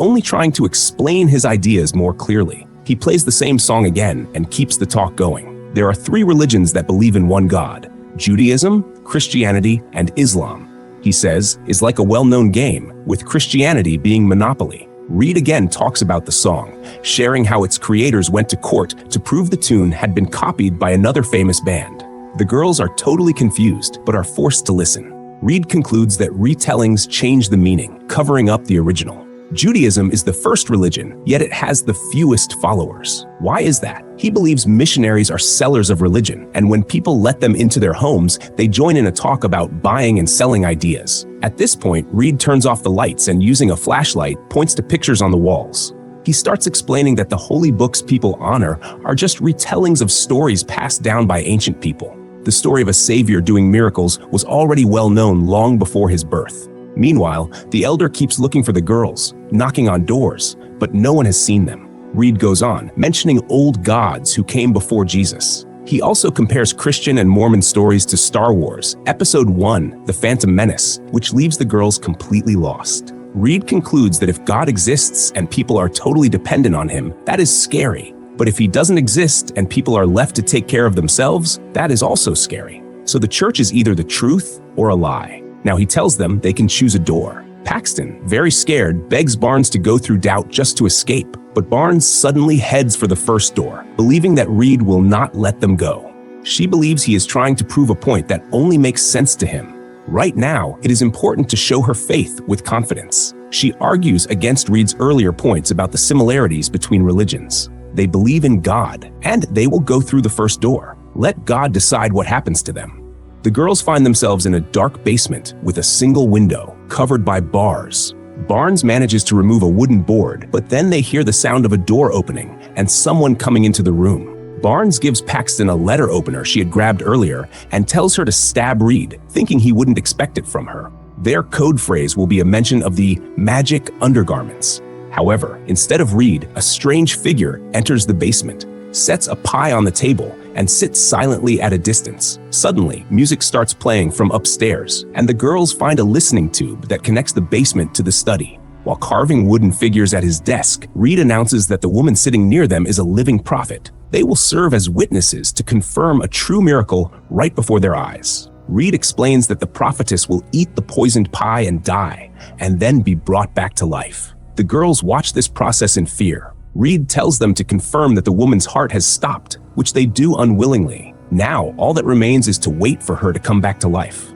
only trying to explain his ideas more clearly. He plays the same song again and keeps the talk going. There are 3 religions that believe in one God: Judaism, Christianity, and Islam. He says, is like a well-known game, with Christianity being Monopoly. Reed again talks about the song, sharing how its creators went to court to prove the tune had been copied by another famous band. The girls are totally confused, but are forced to listen. Reed concludes that retellings change the meaning, covering up the original. Judaism is the first religion, yet it has the fewest followers. Why is that? He believes missionaries are sellers of religion, and when people let them into their homes, they join in a talk about buying and selling ideas. At this point, Reed turns off the lights and, using a flashlight, points to pictures on the walls. He starts explaining that the holy books people honor are just retellings of stories passed down by ancient people. The story of a savior doing miracles was already well known long before his birth. Meanwhile, the elder keeps looking for the girls, knocking on doors, but no one has seen them. Reed goes on, mentioning old gods who came before Jesus. He also compares Christian and Mormon stories to Star Wars, Episode 1, The Phantom Menace, which leaves the girls completely lost. Reed concludes that if God exists and people are totally dependent on him, that is scary. But if he doesn't exist and people are left to take care of themselves, that is also scary. So the church is either the truth or a lie. Now he tells them they can choose a door. Paxton, very scared, begs Barnes to go through doubt just to escape, but Barnes suddenly heads for the first door, believing that Reed will not let them go. She believes he is trying to prove a point that only makes sense to him. Right now, it is important to show her faith with confidence. She argues against Reed's earlier points about the similarities between religions. They believe in God, and they will go through the first door. Let God decide what happens to them. The girls find themselves in a dark basement with a single window, covered by bars. Barnes manages to remove a wooden board, but then they hear the sound of a door opening and someone coming into the room. Barnes gives Paxton a letter opener she had grabbed earlier and tells her to stab Reed, thinking he wouldn't expect it from her. Their code phrase will be a mention of the magic undergarments. However, instead of Reed, a strange figure enters the basement, sets a pie on the table, and sits silently at a distance. Suddenly, music starts playing from upstairs, and the girls find a listening tube that connects the basement to the study. While carving wooden figures at his desk, Reed announces that the woman sitting near them is a living prophet. They will serve as witnesses to confirm a true miracle right before their eyes. Reed explains that the prophetess will eat the poisoned pie and die, and then be brought back to life. The girls watch this process in fear. Reed tells them to confirm that the woman's heart has stopped, which they do unwillingly. Now, all that remains is to wait for her to come back to life.